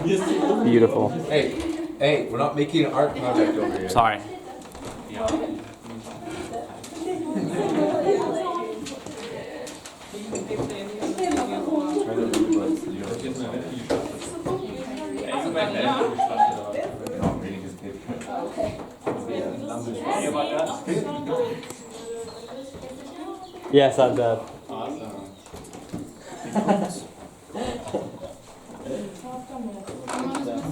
Beautiful. Hey, we're not making an art project over here. Sorry. Yes, I'm dead. Awesome.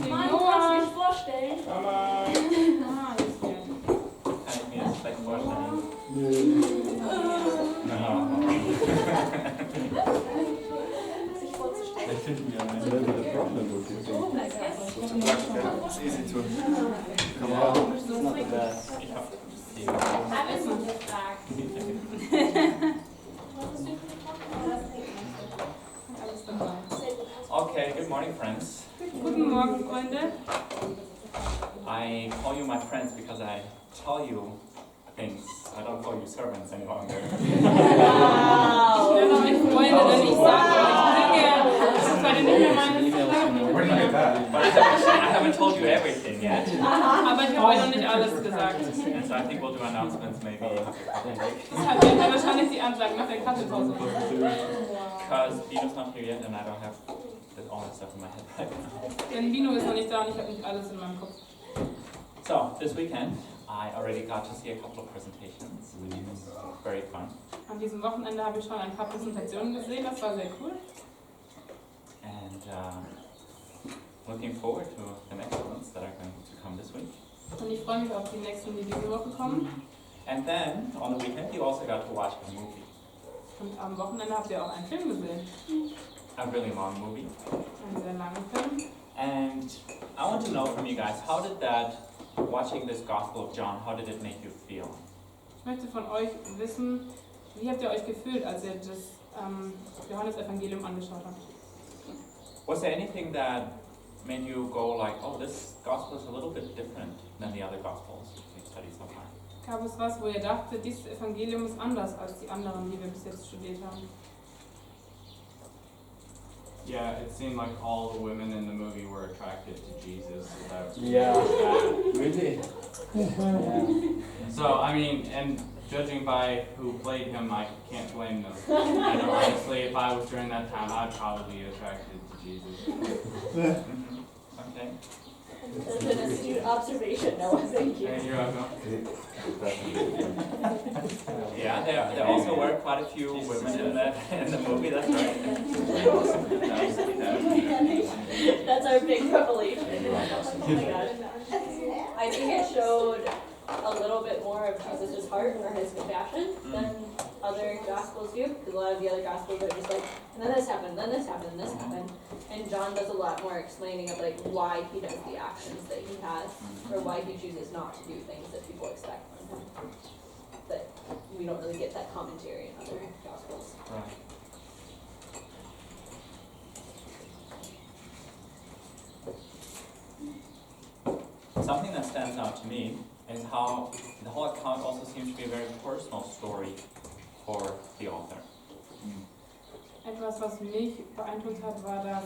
Manu, kannst du dich vorstellen? Mama! Kann ich mir jetzt schlecht vorstellen. Sich vorzustellen. Ich finde mir It's easy to come out. Ich habe Alles noch gefragt. Okay, good morning, friends. Guten Morgen, Freunde. I call you my friends because I tell you things. I don't call you servants any longer. Ich nenne euch Freunde, denn ich sage euch Dinge. Das seid ihr nicht mehr meine Freunde. Where did you get that? But I haven't told you everything yet. Aber ich habe euch noch nicht alles gesagt. And so I think we'll do announcements maybe after coffee break. Deshalb werden wir wahrscheinlich die Ansagen nach der Kaffeepause. Because Dino's not here yet and I don't have all that stuff in my head right now. Denn Vino ist noch nicht da und ich habe nicht alles in meinem Kopf. So, this weekend I already got to see a couple of presentations. It was very fun. An diesem Wochenende habe ich schon ein paar Präsentationen gesehen, das war sehr cool. And looking forward to the next ones that are going to come this week. Und ich freue mich auf die nächsten, die diese Woche kommen. And then, on the weekend, you also got to watch a movie. Und am Wochenende habt ihr auch einen Film gesehen. A really long movie. Einen sehr langen Film. And I want to know from you guys, how did that, watching this Gospel of John, how did it make you feel? Ich möchte von euch wissen, wie habt ihr euch gefühlt, als ihr das Johannesevangelium angeschaut habt? Was there anything that made you go like, oh, this Gospel is a little bit different than the other Gospels we've studied so far? Gab es was, wo ihr dachtet, dieses Evangelium ist anders als die anderen, die wir bis jetzt studiert haben? Yeah, it seemed like all the women in the movie were attracted to Jesus. So Yeah. really? Yeah. So, I mean, and judging by who played him, I can't blame them. You know, honestly, if I was during that time, I'd probably be attracted to Jesus. Okay. That's an astute observation, Noah. Thank you. Hey, you're welcome. Yeah, there also were quite a few women in the movie, that's right. That's our big revelation. Oh my gosh. I think it showed a little bit more of Jesus' heart or his compassion than other Gospels do, because a lot of the other Gospels are just like, and then this happened, then this happened, this happened. And John does a lot more explaining of like why he does the actions that he has, or why he chooses not to do things that people expect from him. But we don't really get that commentary in other Gospels. Right. Something that stands out to me is how the whole account also seems to be a very personal story for the author. Etwas, was mich beeindruckt hat, war, dass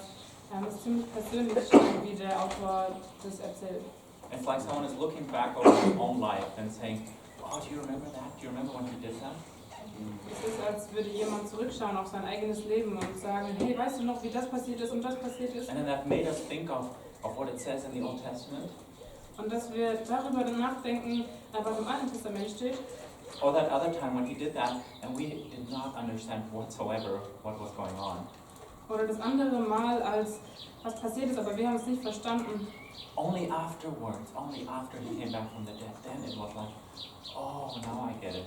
es ziemlich persönlich scheint, wie der Autor das erzählt. It's like someone is looking back over his own life and saying, oh, do you remember that? Do you remember when he did that? Es ist, als würde jemand zurückschauen auf sein eigenes Leben und sagen, hey, weißt du noch, wie das passiert ist und das passiert ist? And then that made us think of what it says in the Old Testament. Und dass wir darüber nachdenken, was im Alten Testament steht. Or that other time when he did that and we did not understand whatsoever what was going on. Oder das andere Mal, als was passiert ist, aber wir haben es nicht verstanden. Only afterwards, only after he came back from the dead, then it was like, oh, now I get it.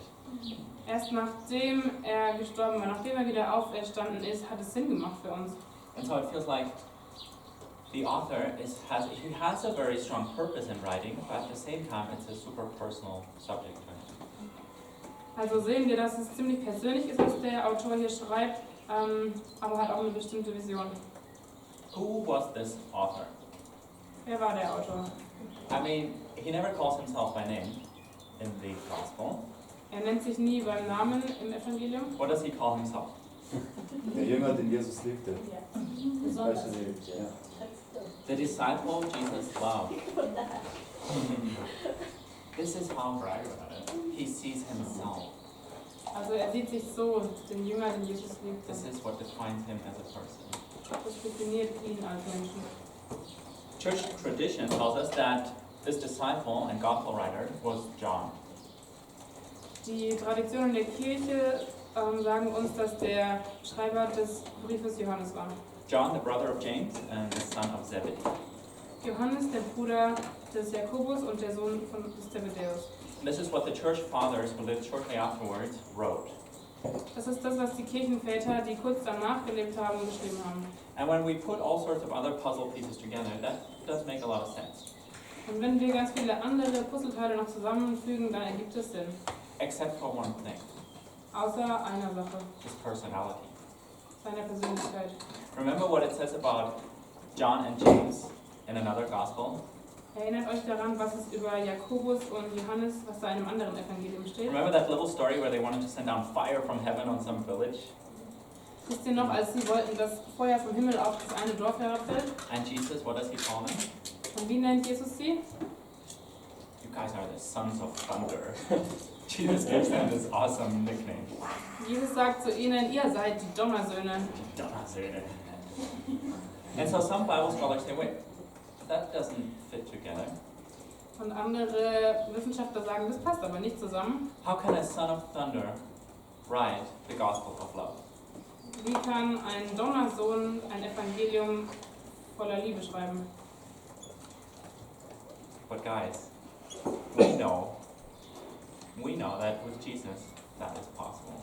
Erst nachdem er gestorben war, nachdem er wieder auferstanden ist, hat es Sinn gemacht für uns. And so it feels like the author has a very strong purpose in writing, but at the same time it's a super personal subject to him. Also sehen wir, dass es ziemlich persönlich ist, was der Autor hier schreibt, aber hat auch eine bestimmte Vision. Who was this author? Wer war der Autor? I mean, he never calls himself by name in the Gospel. Er nennt sich nie beim Namen im Evangelium. What does he call himself? Der Jünger, den Jesus liebte. Besonders. Ja. The disciple Jesus loved. This is how he sees himself. Also er sieht sich so, den Jünger, den Jesus liebte. This is what defines him as a person. Das definiert ihn als Menschen. Church tradition tells us that this disciple and gospel writer was John. Die Traditionen der Kirche sagen uns, dass der Schreiber des Briefes Johannes war. John, the brother of James and the son of Zebedee. Johannes, der Bruder des Jakobus und der Sohn des Zebedäus. This is what the church fathers who lived shortly afterwards wrote. Das ist das, was die Kirchenväter, die kurz danach gelebt haben, geschrieben haben. And when we put all sorts of other puzzle pieces together, that does make a lot of sense. Und wenn wir ganz viele andere Puzzleteile noch zusammenfügen, dann ergibt es Sinn. Except for one thing, Außer einer Sache, his personality. seiner Persönlichkeit. Remember what it says about John and James in another gospel? Erinnert euch daran, was es über Jakobus und Johannes, was da in einem anderen Evangelium steht? Remember that little story where they wanted to send down fire from heaven on some village? Wisst ihr noch, als sie wollten, dass Feuer vom Himmel auf das eine Dorf herabfällt? And Jesus, what does he call them? Und wie nennt Jesus sie? You guys are the sons of thunder. Jesus gives them this awesome nickname. Jesus sagt zu ihnen, ihr seid die Donnersöhne. And so some Bible scholars say, wait, that doesn't fit together. Und andere Wissenschaftler sagen, das passt aber nicht zusammen. How can a son of thunder write the gospel of love? Wie kann ein Donnersohn ein Evangelium voller Liebe schreiben? But guys, we know that with Jesus, that is possible.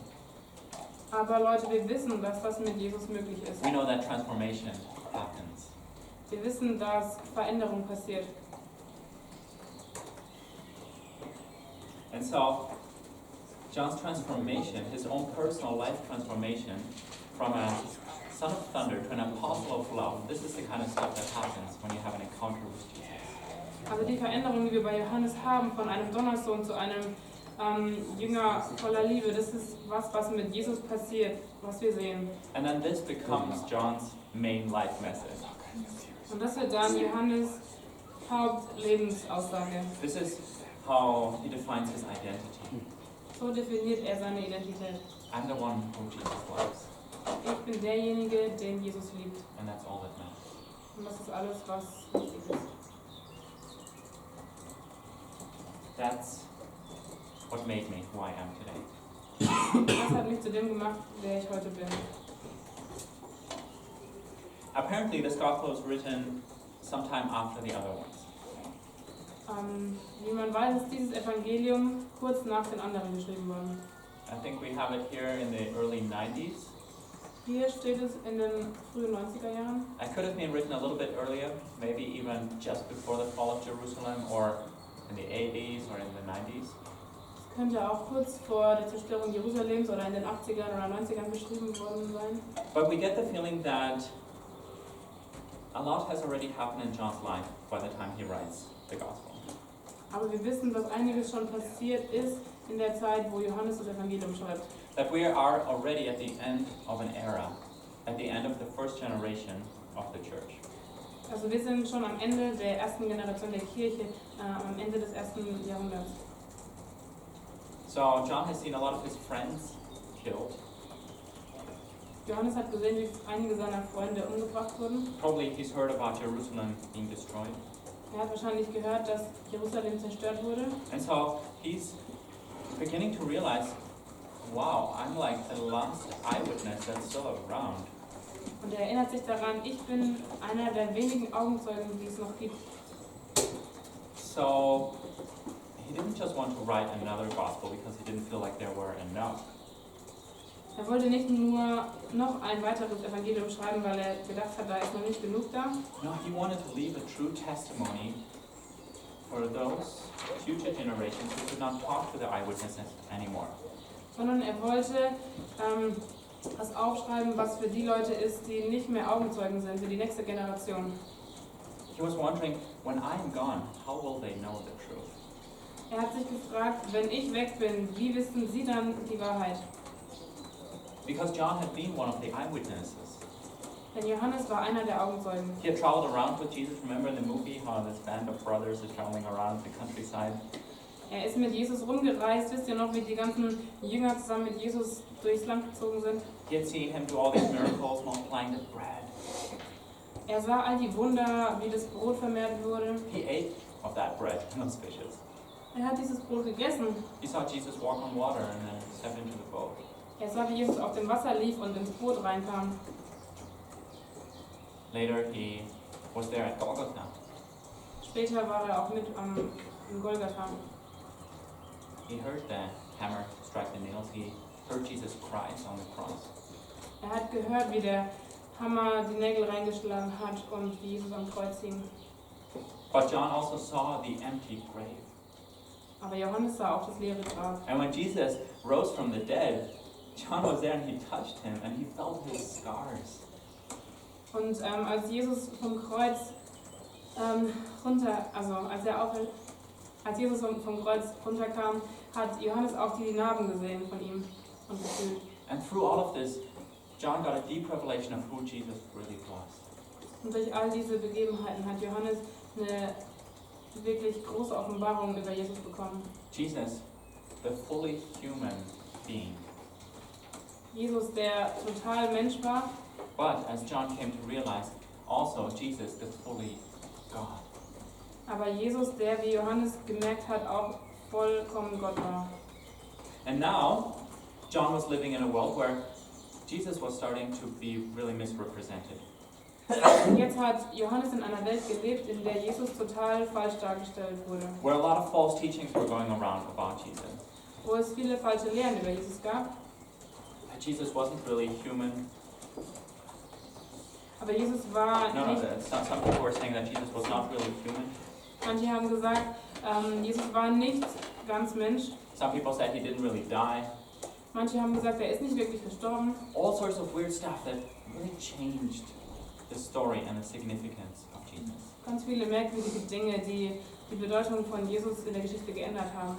Aber Leute, wir wissen, dass das mit Jesus möglich ist. We know that transformation happens. Wir wissen, dass Veränderung passiert. And so, John's transformation, his own personal life transformation, from a son of thunder to an apostle of love, this is the kind of stuff that happens when you have an encounter with Jesus. Also die Veränderung, die wir bei Johannes haben, von einem Donnersohn zu einem Jünger voller Liebe, das ist was mit Jesus passiert, was wir sehen. And then this becomes John's main life message. Und das wird dann Johannes Hauptlebensaussage. This is how he defines his identity. So definiert er seine Identität. I'm the one whom Jesus loves, Ich bin derjenige, den Jesus liebt. and that's all that matters. Und das ist alles, was wichtig ist. That's what made me who I am today. Das hat mich zu dem gemacht, wer ich heute bin. Apparently, this gospel was written sometime after the other ones. Wie man weiß, ist dieses Evangelium kurz nach den anderen geschrieben worden. I think we have it here in the early 90s. Hier steht es in den frühen 90er Jahren. It could have been written a little bit earlier, maybe even just before the fall of Jerusalem, or in the 80s or in the 90s. Es könnte auch kurz vor der Zerstörung Jerusalems oder in den 80ern oder 90ern geschrieben worden sein. But we get the feeling that a lot has already happened in John's life by the time he writes the gospel. Aber wir wissen, dass einiges schon passiert ist in der Zeit, wo Johannes das Evangelium schreibt. That we are already at the end of an era, at the end of the first generation of the church. Also wir sind schon am Ende der ersten Generation der Kirche, am Ende des ersten Jahrhunderts. So John has seen a lot of his friends killed. Johannes hat gesehen, wie einige seiner Freunde umgebracht wurden. Probably he's heard about Jerusalem being destroyed. Er hat wahrscheinlich gehört, dass Jerusalem zerstört wurde. And so he's beginning to realize, wow, I'm like the last eyewitness that's still around. Und er erinnert sich daran, ich bin einer der wenigen Augenzeugen, die es noch gibt. So he didn't just want to write another gospel because he didn't feel like there were enough. Er wollte nicht nur noch ein weiteres Evangelium schreiben, weil er gedacht hat, da ist noch nicht genug da. No, he wanted to leave a true testimony for those future generations who could not talk to the eyewitnesses anymore. Sondern er wollte was aufschreiben, was für die Leute ist, die nicht mehr Augenzeugen sind, für die nächste Generation. He was wondering, when I'm gone, how will they know the truth? Er hat sich gefragt, wenn ich weg bin, wie wissen sie dann die Wahrheit? Because John had been one of the eyewitnesses. Denn Johannes war einer der Augenzeugen. He had traveled around with Jesus. Remember in the movie how this band of brothers is traveling around the countryside? Er ist mit Jesus rumgereist. Wisst ihr noch, wie die ganzen Jünger zusammen mit Jesus durchs Land gezogen sind? He had seen him do all these miracles, multiplying the bread. Er sah all die Wunder, wie das Brot vermehrt wurde. He ate of that bread and those fishes. Er hat dieses Brot gegessen. He saw Jesus walk on water and then step into the boat. Er sah, wie Jesus auf dem Wasser lief und ins Boot reinkam. Later he was there at Golgotha. Später war er auch mit im Golgatha. He heard the hammer strike the nails. He heard Jesus' cries on the cross. Er hat gehört, wie der Hammer die Nägel reingeschlagen hat und wie Jesus am Kreuz hing. But John also saw the empty grave. Aber Johannes sah auch das leere Grab. And when Jesus rose from the dead, John was there and he touched him and he felt his scars. Und als Jesus vom Kreuz als Jesus vom Kreuz runterkam, hat Johannes auch die Narben gesehen von ihm und gefühlt. And through all of this, John got a deep revelation of who Jesus really was. Und durch all diese Begebenheiten hat Johannes eine wirklich große Offenbarung über Jesus bekommen. Jesus, the fully human being. Jesus, der total Mensch war, But as John came to realize, also Jesus, the fully God. aber Jesus, der, wie Johannes gemerkt hat, auch vollkommen Gott war. And now, John was living in a world where Jesus was starting to be really misrepresented. Und jetzt hat Johannes in einer Welt gelebt, in der Jesus total falsch dargestellt wurde. Where a lot of false teachings were going around about Jesus. Wo es viele falsche Lehren über Jesus gab. That Jesus wasn't really human. Aber Jesus war No, nicht, some people were saying that Jesus was not really human. manche haben gesagt, Jesus war nicht ganz Mensch. Some people said he didn't really die. Manche haben gesagt, er ist nicht wirklich gestorben. All sorts of weird stuff that really changed the story and the significance of Jesus. Ganz viele merkwürdige Dinge, die die Bedeutung von Jesus in der Geschichte geändert haben.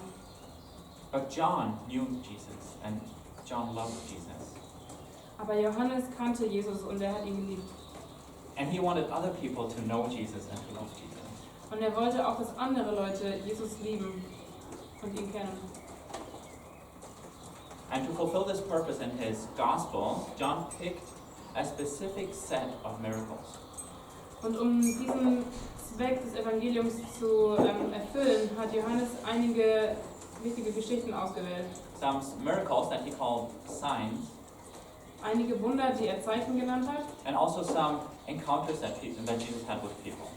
But John knew Jesus and John loved Jesus. Aber Johannes kannte Jesus und er hat ihn geliebt. And he wanted other people to know Jesus and to love Jesus. Und er wollte auch, dass andere Leute Jesus lieben und ihn kennen. And to fulfill this purpose in his gospel, John picked a specific set of miracles. Und um diesen Zweck des Evangeliums zu erfüllen, hat Johannes einige wichtige Geschichten ausgewählt. Some miracles that he called signs, Einige Wunder, die er Zeichen genannt hat, and also some encounters that Jesus had with people.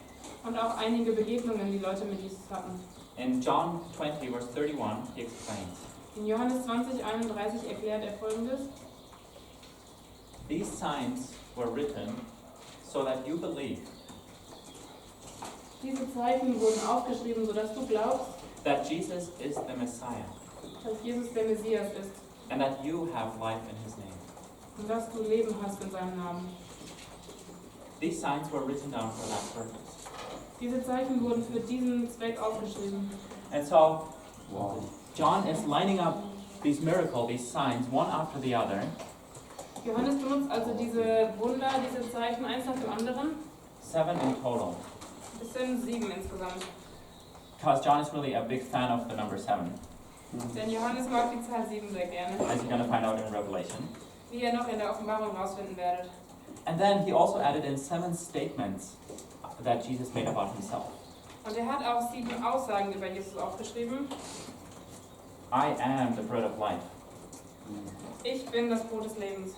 und auch einige Begegnungen, die Leute mit Jesus hatten. In John 20, verse 31, he explains, In Johannes 20,31 erklärt er Folgendes. "These signs were written so that you believe Diese Zeichen wurden aufgeschrieben, sodass du glaubst, that Jesus is the Messiah, dass Jesus der Messias ist and that you have life in his name." und dass du Leben hast in seinem Namen. These signs were written down for that purpose. Diese Zeichen wurden für diesen Zweck aufgeschrieben. And so, John is lining up these miracles, these signs, one after the other, Johannes benutzt also diese Wunder, diese Zeichen eins nach dem anderen. 7 in total. Es sind 7 insgesamt. Because John is really a big fan of the number 7, Denn Johannes mag die Zahl 7 sehr gerne, as you're going to find out in Revelation. wie ihr noch in der Offenbarung rausfinden werdet. And then he also added in 7 statements that Jesus made about himself. Und er hat auch 7 Aussagen über Jesus aufgeschrieben. I am the bread of life. Ich bin das Brot des Lebens.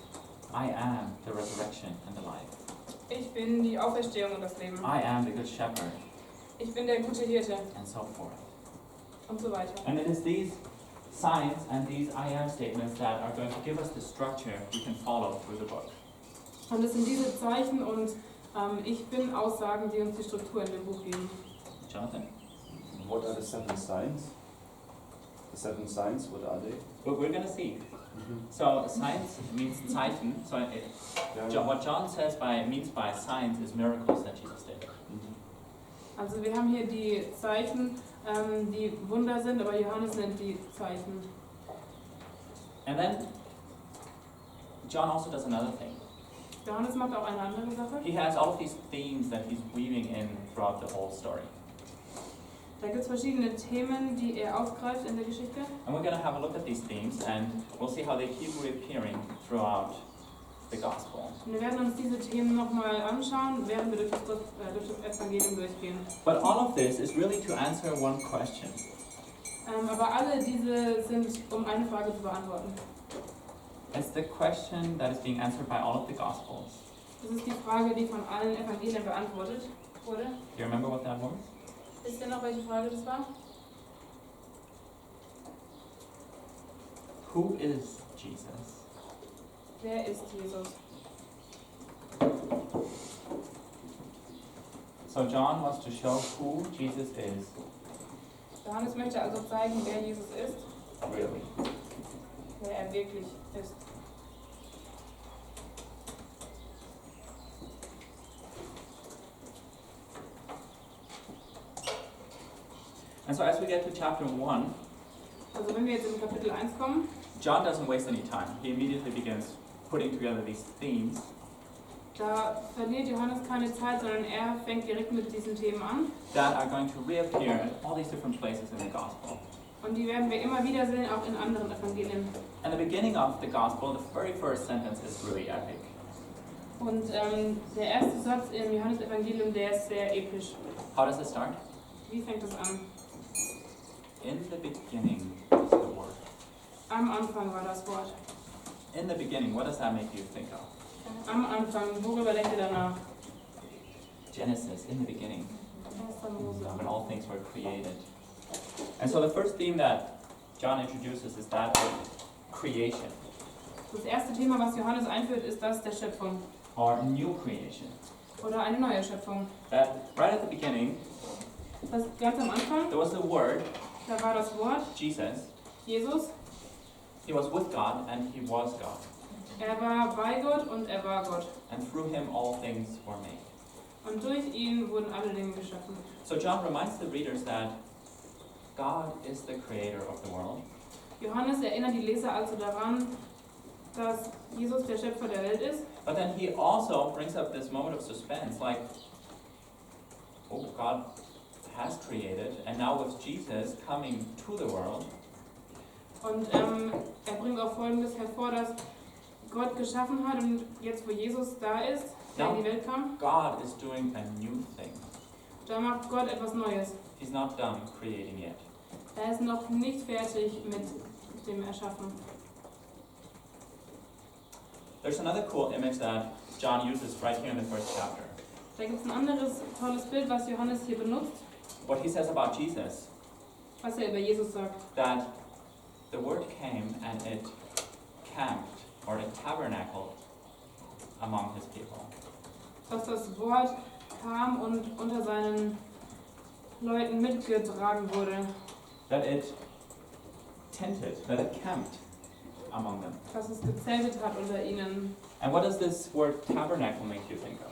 I am the resurrection and the life. Ich bin die Auferstehung und das Leben. I am the good shepherd, Ich bin der gute Hirte and so forth. und so weiter. And it is these signs and these I am statements that are going to give us the structure we can follow through the book. Und es sind diese Zeichen und Ich bin Aussagen, die uns die Struktur in dem Buch geben. Jonathan? What are the 7 signs? The 7 signs, what are they? Well, we're going to see. So signs means Zeichen. So what John says means by signs is miracles that Jesus did. Also wir haben hier die Zeichen, die Wunder sind, aber Johannes nennt die Zeichen. And then John also does another thing. Johannes macht auch eine andere Sache. He has all of these themes that he's weaving in throughout the whole story. Da gibt es verschiedene Themen, die er aufgreift in der Geschichte. And we're going to have a look at these themes and we'll see how they keep reappearing throughout the gospel. Und wir werden uns diese Themen nochmal anschauen, während wir durch das Evangelium durchgehen. But all of this is really to answer one question. Aber alle diese sind, um eine Frage zu beantworten. It's the question that is being answered by all of the gospels. Das ist die Frage, die von allen Evangelien beantwortet wurde. Do you remember what that was? Wisst ihr noch, welche Frage das war? Who is Jesus? Wer ist Jesus? So John wants to show who Jesus is, Johannes möchte also zeigen, wer Jesus ist, really. wer er wirklich ist. And so as we get to chapter 1, Also wenn wir jetzt in Kapitel 1 kommen, John doesn't waste any time. He immediately begins putting together these themes. da verliert Johannes keine Zeit, sondern er fängt direkt mit diesen Themen an. That are going to reappear in all these different places in the gospel. Und die werden wir immer wieder sehen, auch in anderen Evangelien. And the beginning of the gospel, the very first sentence is really epic. Und der erste Satz im Johannes-Evangelium, der ist sehr episch. How does it start? Wie fängt es an? In the beginning was the Word. Am Anfang war das Wort. In the beginning, what does that make you think of? Am Anfang, worüber denkt ihr danach? Genesis, in the beginning, 1. Mose. when all things were created. And so the first theme that John introduces is that of creation, Das erste Thema, was Johannes einführt, ist das der Schöpfung. or new creation. Oder eine neue Schöpfung. That right at the beginning, Das ganz am Anfang, there was the Word, da war das Wort, Jesus. Jesus. He was with God and he was God. Er war bei Gott und er war Gott. And through him all things were made. Und durch ihn wurden alle Dinge geschaffen. So John reminds the readers that God is the creator of the world. Johannes erinnert die Leser also daran, dass Jesus der Schöpfer der Welt ist. But then he also brings up this moment of suspense, like, oh, God has created, and now with Jesus coming to the world, Und er bringt auch Folgendes hervor, dass Gott geschaffen hat und jetzt, wo Jesus da ist, der in die Welt kam, God is doing a new thing. da macht Gott etwas Neues. He's not done creating yet. Er ist noch nicht fertig mit dem Erschaffen. There's another cool image that John uses right here in the first chapter. Da gibt es ein anderes tolles Bild, was Johannes hier benutzt, What he says about Jesus, was er über Jesus sagt. that the word came and it camped, or it tabernacled among his people. Dass das Wort kam und unter seinen Leuten mitgetragen wurde. That it tented, that it camped among them. Dass es gezeltet hat unter ihnen. And what does this word tabernacle make you think of?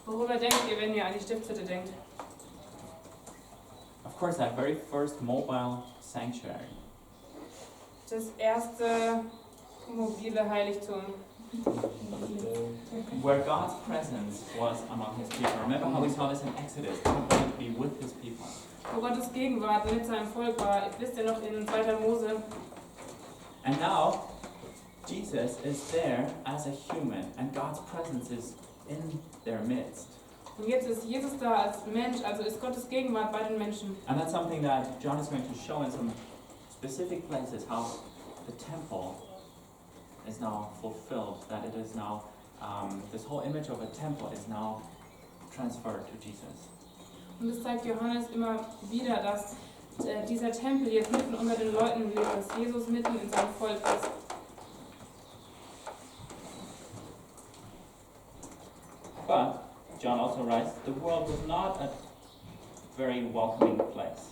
Worüber denkt ihr, wenn ihr an die Stiftshütte denkt? Of course, that very first mobile sanctuary. Das erste mobile Heiligtum, Where God's presence was among his people. Remember how we saw this in Exodus? God wanted to be with his people. wo Gottes Gegenwart mit seinem Volk war. Wisst ihr noch in 2. Mose? And now, Jesus is there as a human, and God's presence is in their midst. Und jetzt ist Jesus da als Mensch, also ist Gottes Gegenwart bei den Menschen. And that's something that John is going to show in some specific places, how the temple is now fulfilled, that it is now, this whole image of a temple is now transferred to Jesus. Und das zeigt Johannes immer wieder, dass dieser Tempel jetzt mitten unter den Leuten lebt, dass Jesus mitten in seinem Volk ist. But, John also writes, the world was not a very welcoming place.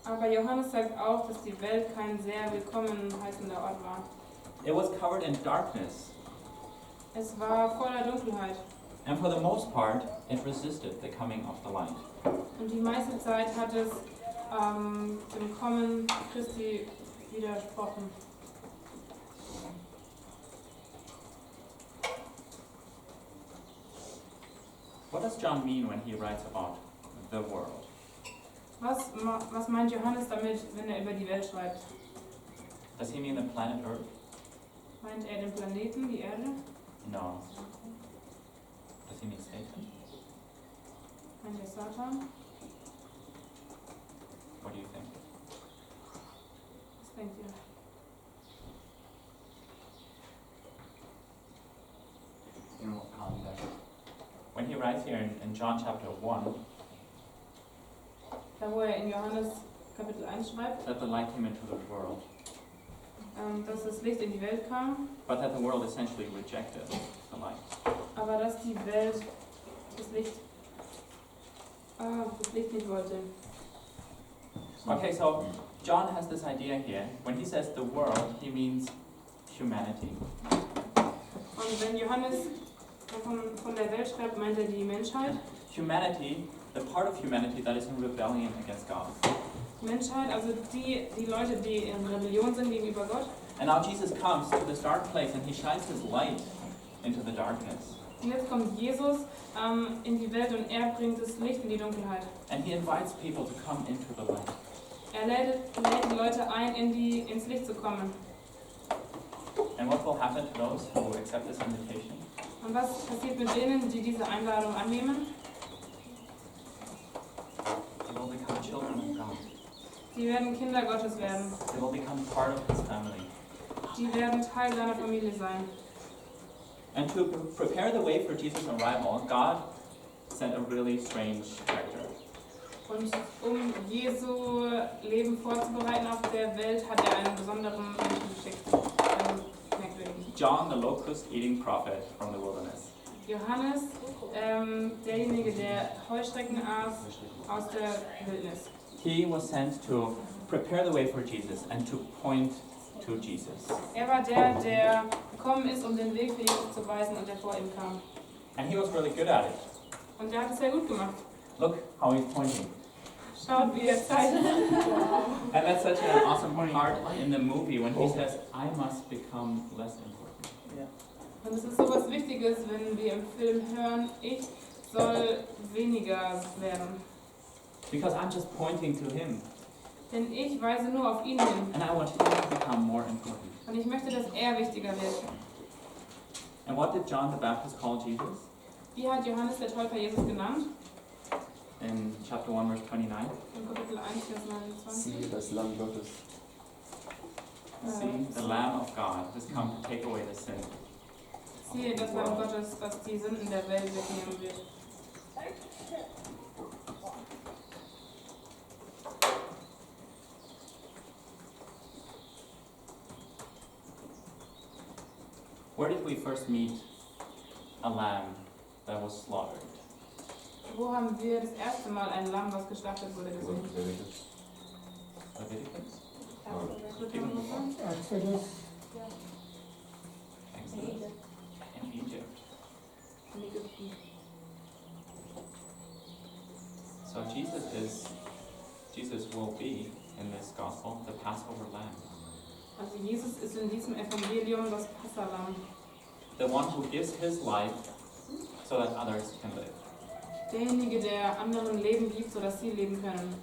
Aber Johannes sagt auch, dass die Welt kein sehr willkommen heißender Ort war. It was covered in darkness, Es war voller Dunkelheit. and for the most part, it resisted the coming of the light. Und die meiste Zeit hat es dem Kommen Christi widersprochen. What does John mean when he writes about the world? Was meint Johannes damit, wenn er über die Welt schreibt? Does he mean the planet Earth? Meint er den Planeten, die Erde? No. Does he mean Satan? Meint er Satan? What do you think? Was denkt ihr? In what context? When he writes here in John chapter 1 Da wo er in Johannes Kapitel 1 schreibt, that the light came into the world, dass das Licht in die Welt kam, but that the world essentially rejected the light. aber dass die Welt das Licht nicht wollte. Okay, so John has this idea here. When he says the world, he means humanity. Und wenn Johannes von der Welt schreibt, meint er die Menschheit. Humanity, the part of humanity that is in rebellion against God. Menschheit, also die Leute, die in Rebellion sind gegenüber Gott. And now Jesus comes to this dark place and he shines his light into the darkness. Und jetzt kommt Jesus in die Welt und er bringt das Licht in die Dunkelheit. And he invites people to come into the light. Er lädt die Leute ein, ins Licht zu kommen. And what will happen to those who accept this invitation? Und was passiert mit denen, die diese Einladung annehmen? They will become children of God. Sie werden Kinder Gottes werden. They will become part of his family. Die werden Teil seiner Familie sein. And to prepare the way for Jesus' arrival, God sent a really strange character. Und um Jesu Leben vorzubereiten auf der Welt, hat er einen besonderen Menschen geschickt. Einen merkwürdigen. John, the locust-eating prophet from the wilderness. Johannes, derjenige, der Heuschrecken aß aus der Wildnis. He was sent to prepare the way for Jesus and to point to Jesus. Er war der gekommen ist, um den Weg für Jesus zu weisen und der vor ihm kam. And he was really good at it. Und er hat es sehr gut gemacht. Look how he's pointing. Schaut, wie er zeigt. And that's such an awesome part in the movie when he says, I must become less important. Und es ist so was Wichtiges, wenn wir im Film hören, ich soll weniger werden. Because I'm just pointing to him. Denn ich weise nur auf ihn hin. And I want him to become more important. Und ich möchte, dass er wichtiger wird. And what did John the Baptist call Jesus? Wie hat Johannes der Täufer Jesus genannt? In chapter 1, verse 29. In Kapitel 1, Vers 29. Siehe das Lamm Gottes. See, the Lamb of God has come to take away the sin. Siehe das Lamm Gottes, das die Sünden der Welt wegnehmen wird. Where did we first meet a lamb that was slaughtered? Wo haben wir das erste Mal ein Lamm, was geschlachtet wurde, gesehen? Leviticus? Dritte Mose? Exodus. Exodus? In Egypt. In Ägypten. So Jesus will be in this gospel the Passover lamb. Also Jesus ist in diesem Evangelium das Passahlamm. The one who gives his life so that others can live. Derjenige, der anderen Leben gibt, sodass sie leben können.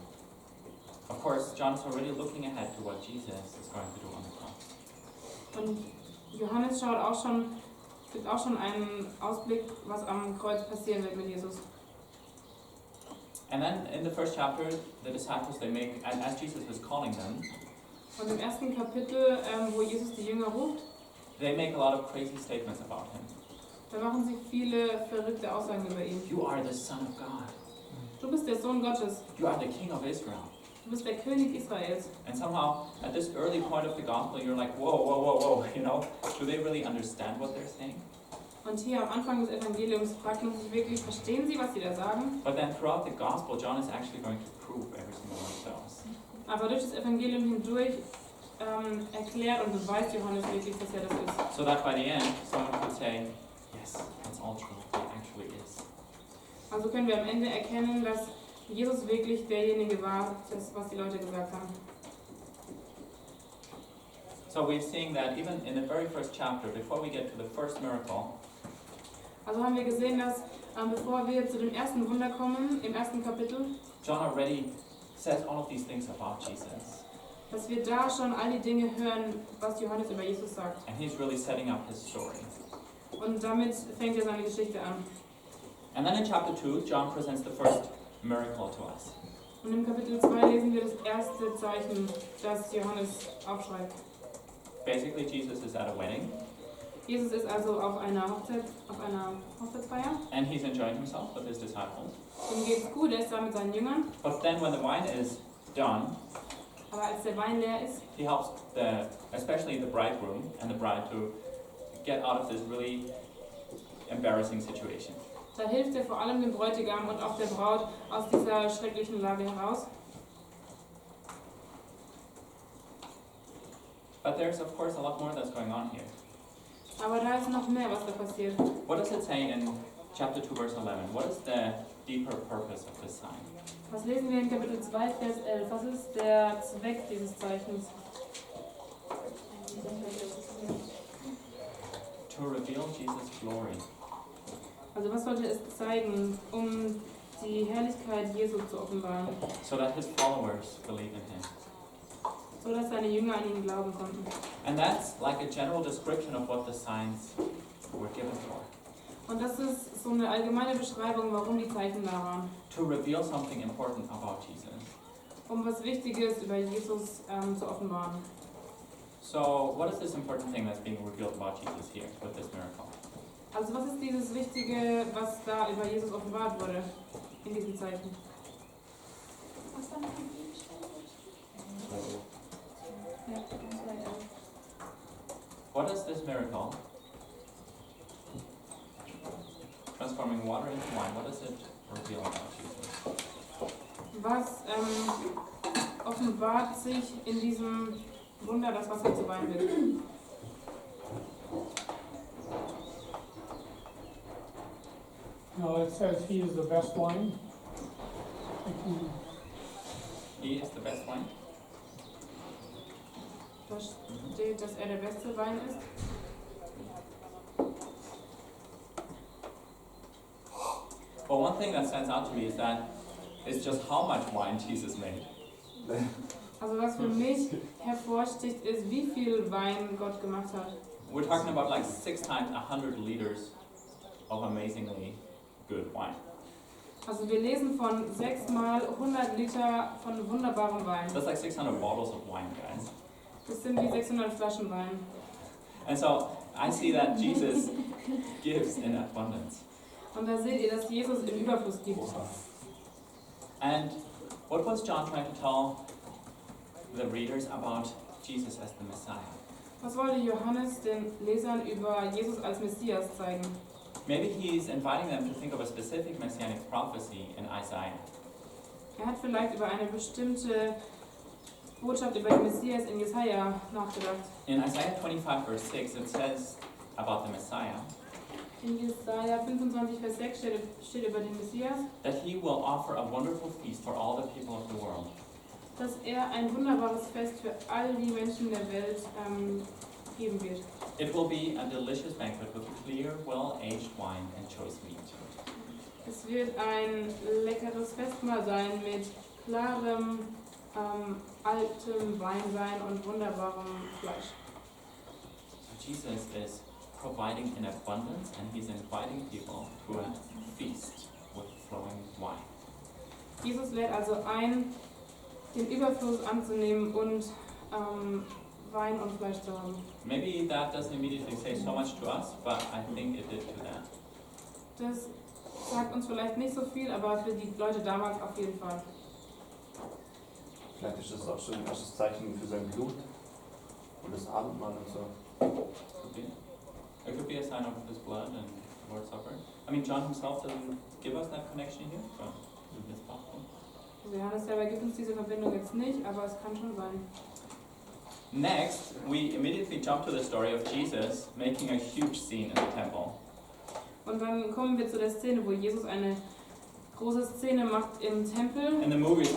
Of course, John is already looking ahead to what Jesus is going to do on the cross. Und Johannes gibt auch schon einen Ausblick, was am Kreuz passieren wird mit Jesus. And then in the first chapter, the disciples, they make, as Jesus is calling them, Und im ersten Kapitel, wo Jesus die Jünger ruft, they make a lot of crazy statements about him. da machen sie viele verrückte Aussagen über ihn. You are the Son of God. Du bist der Sohn Gottes. You are the King of Israel. Du bist der König Israels. And somehow, at this early point of the gospel, you're like, whoa, whoa, whoa, whoa, you know? Do they really understand what they're saying? Und hier am Anfang des Evangeliums fragt man sich wirklich, verstehen sie, was sie da sagen? But then throughout the gospel, John is actually going to prove every single one of those. Aber durch das Evangelium hindurch erklärt und beweist Johannes wirklich, dass er das ist. So that by the end, someone could say, yes, that's all true. It actually is. Also können wir am Ende erkennen, dass Jesus wirklich derjenige war, das, was die Leute gesagt haben. So we're seeing that even in the very first chapter, before we get to the first miracle, Also haben wir gesehen, dass Bevor wir zu dem ersten Wunder kommen, im ersten Kapitel, John already says all of these things about Jesus. dass wir da schon all die Dinge hören, was Johannes über Jesus sagt. And he's really setting up his story. Und damit fängt er seine Geschichte an. And then in chapter 2, John presents the first miracle to us. Und im Kapitel 2 lesen wir das erste Zeichen, das Johannes aufschreibt. Basically, Jesus is at a wedding, Jesus ist also auf einer Hochzeitsfeier. and he's enjoying himself with his disciples. Ihm geht's gut, er ist da mit seinen Jüngern. But then when the wine is done, Aber als der Wein leer ist, he helps especially the bridegroom and the bride to get out of this really embarrassing situation. da hilft er vor allem dem Bräutigam und auch der Braut aus dieser schrecklichen Lage heraus. But there's of course a lot more that's going on here. Aber da ist noch mehr, was da passiert. What does it say in chapter 2, verse 11? What is the deeper purpose of this sign? Was lesen wir in Kapitel 2, Vers 11? Was ist der Zweck dieses Zeichens? To reveal Jesus' glory. Also was sollte es zeigen, um die Herrlichkeit Jesu zu offenbaren, So that his followers believe in him. so dass seine Jünger an ihn glauben konnten. And that's like a general description of what the signs were given for. Und das ist so eine allgemeine Beschreibung, warum die Zeichen da waren. To reveal something important about Jesus. Um was Wichtiges über Jesus zu offenbaren. So what is this important thing that's being revealed about Jesus here with this miracle? Also was ist dieses Wichtige, was da über Jesus offenbart wurde in diesem Zeichen? Ja, What is this miracle? Transforming water into wine. What does it reveal about Jesus? was offenbart sich in diesem Wunder, das Wasser zu Wein wird? No, it says he is the best wine. He is the best wine. Da steht, dass er der beste Wein ist. But one thing that stands out to me is that it's just how much wine Jesus made. Also was für mich hervorsticht, ist, wie viel Wein Gott gemacht hat. We're talking about like 6 times 100 liters of amazingly good wine. Also wir lesen von 6 mal 100 Liter von wunderbarem Wein. That's like 600 bottles of wine, guys. Das sind wie 600 Flaschen Wein. And so I see that Jesus gives in abundance. Und da seht ihr, dass Jesus im Überfluss gibt. And what was John trying to tell the readers about Jesus as the Messiah? Was wollte Johannes den Lesern über Jesus als Messias zeigen? Maybe he's inviting them to think of a specific messianic prophecy in Isaiah. Er hat vielleicht über eine bestimmte Botschaft über den Messias in Jesaja nachgedacht. In Isaiah 25 verse 6 it says about the Messiah In Jesaja 25, Vers 6 steht über den Messias, that he will offer a wonderful feast for all the people of the world. dass er ein wunderbares Fest für all die Menschen der Welt geben wird. It will be a delicious banquet with clear, well-aged wine and choice meat. Es wird ein leckeres Festmahl sein mit klarem, altem Wein sein und wunderbarem Fleisch. So Jesus is providing in abundance and he's inviting people to a feast with flowing wine. Jesus lädt also ein, den Überfluss anzunehmen und Wein und Fleisch zu haben. Maybe that doesn't immediately say so much to us, but I think it did to them. Das sagt uns vielleicht nicht so viel, aber für die Leute damals auf jeden Fall. Vielleicht ist das auch so ein erstes Zeichen für sein Blut und das Abendmahl und so. Could be. It could be a sign of his blood and Lord's Supper. I mean, John himself doesn't give us that connection here, but it's possible. Also Johannes selber gibt uns diese Verbindung jetzt nicht, aber es kann schon sein. Next, we immediately jump to the story of Jesus making a huge scene in the temple. Und dann kommen wir zu der Szene, wo Jesus eine große Szene macht im Tempel. In the movie,